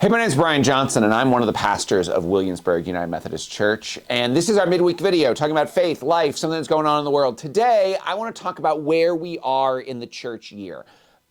Hey, my name is Brian Johnson, and I'm one of the pastors of Williamsburg United Methodist Church. And this is our midweek video talking about faith, life, something that's going on in the world. Today, I want to talk about where we are in the church year.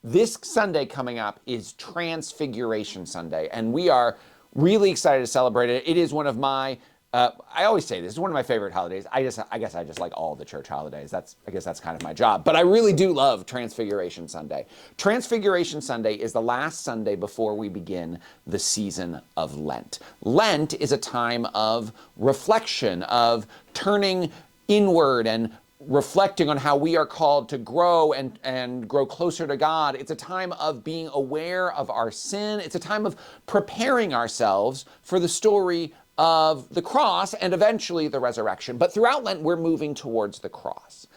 This Sunday coming up is Transfiguration Sunday, and we are really excited to celebrate it. It is one of my I always say this is one of my favorite holidays. I guess I just like all the church holidays. I guess that's kind of my job. But I really do love Transfiguration Sunday. Transfiguration Sunday is the last Sunday before we begin the season of Lent. Lent is a time of reflection, of turning inward and reflecting on how we are called to grow and grow closer to God. It's a time of being aware of our sin. It's a time of preparing ourselves for the story of the cross and eventually the resurrection. But throughout Lent, we're moving towards the cross.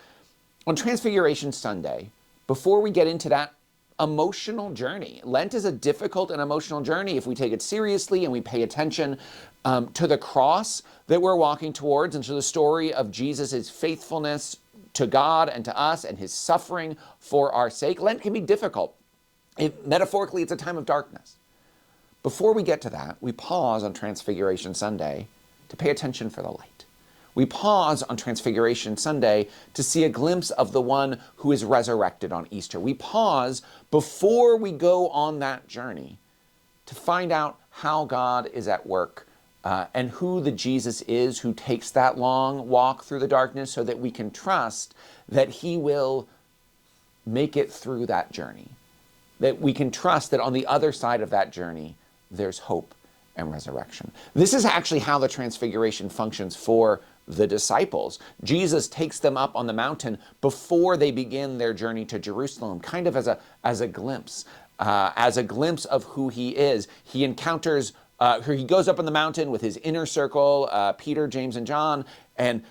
On Transfiguration Sunday, before we get into that emotional journey, Lent is a difficult and emotional journey if we take it seriously and we pay attention to the cross that we're walking towards and to the story of Jesus' faithfulness to God and to us and his suffering for our sake. Lent can be difficult. Metaphorically, it's a time of darkness. Before we get to that, we pause on Transfiguration Sunday to pay attention for the light. We pause on Transfiguration Sunday to see a glimpse of the one who is resurrected on Easter. We pause before we go on that journey to find out how God is at work and who the Jesus is who takes that long walk through the darkness so that we can trust that he will make it through that journey, that we can trust that on the other side of that journey, there's hope and resurrection. This is actually how the Transfiguration functions for the disciples. Jesus takes them up on the mountain before they begin their journey to Jerusalem, kind of as a glimpse of who he is. He encounters, he goes up on the mountain with his inner circle, Peter, James, and John, and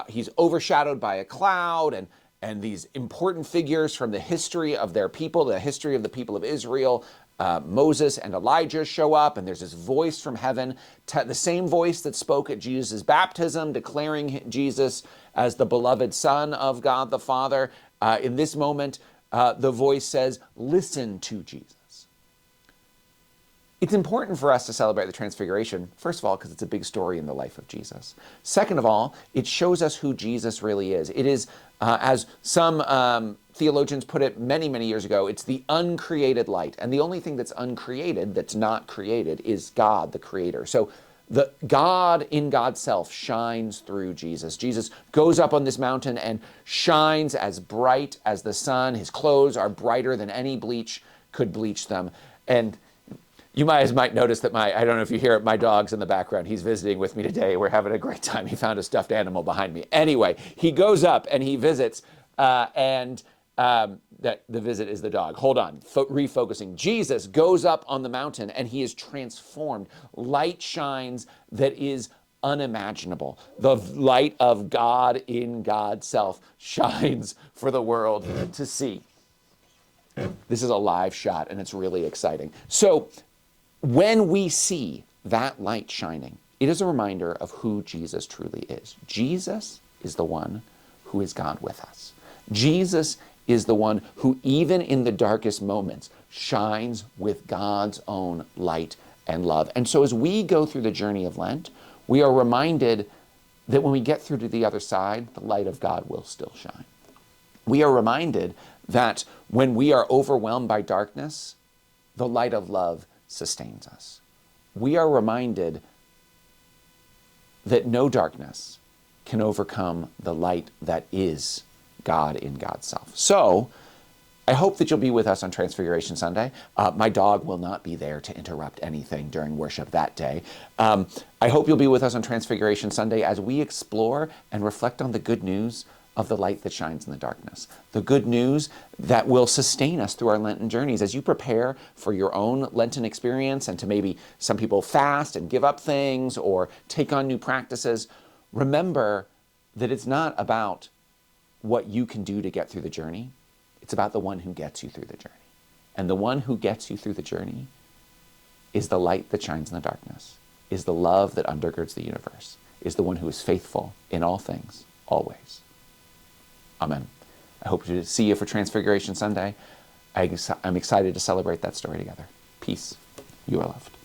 he's overshadowed by a cloud, and these important figures from the history of their people, the history of the people of Israel, Moses and Elijah show up, and there's this voice from heaven, the same voice that spoke at Jesus' baptism, declaring Jesus as the beloved Son of God the Father. In this moment, the voice says, "Listen to Jesus." It's important for us to celebrate the Transfiguration, first of all, because it's a big story in the life of Jesus. Second of all, it shows us who Jesus really is. It is, as some theologians put it many, many years ago, it's the uncreated light. And the only thing that's uncreated, that's not created, is God, the creator. So the God in God's self shines through Jesus. Jesus goes up on this mountain and shines as bright as the sun. His clothes are brighter than any bleach could bleach them. And you might notice that I don't know if you hear it, my dog's in the background. He's visiting with me today. We're having a great time. He found a stuffed animal behind me. Anyway, he goes up and he visits, that the visit is the dog. Hold on, refocusing. Jesus goes up on the mountain and he is transformed. Light shines that is unimaginable. The light of God in God's self shines for the world to see. This is a live shot and it's really exciting. So when we see that light shining, it is a reminder of who Jesus truly is. Jesus is the one who is God with us. Jesus is the one who, even in the darkest moments, shines with God's own light and love. And so as we go through the journey of Lent, we are reminded that when we get through to the other side, the light of God will still shine. We are reminded that when we are overwhelmed by darkness, the light of love sustains us. We are reminded that no darkness can overcome the light that is God in God's self. So I hope that you'll be with us on Transfiguration Sunday. My dog will not be there to interrupt anything during worship that day. I hope you'll be with us on Transfiguration Sunday as we explore and reflect on the good news of the light that shines in the darkness, the good news that will sustain us through our Lenten journeys. As you prepare for your own Lenten experience and to maybe some people fast and give up things or take on new practices, remember that it's not about what you can do to get through the journey. It's about the one who gets you through the journey. And the one who gets you through the journey is the light that shines in the darkness, is the love that undergirds the universe, is the one who is faithful in all things, always. Amen. I hope to see you for Transfiguration Sunday. I'm excited to celebrate that story together. Peace. You are loved.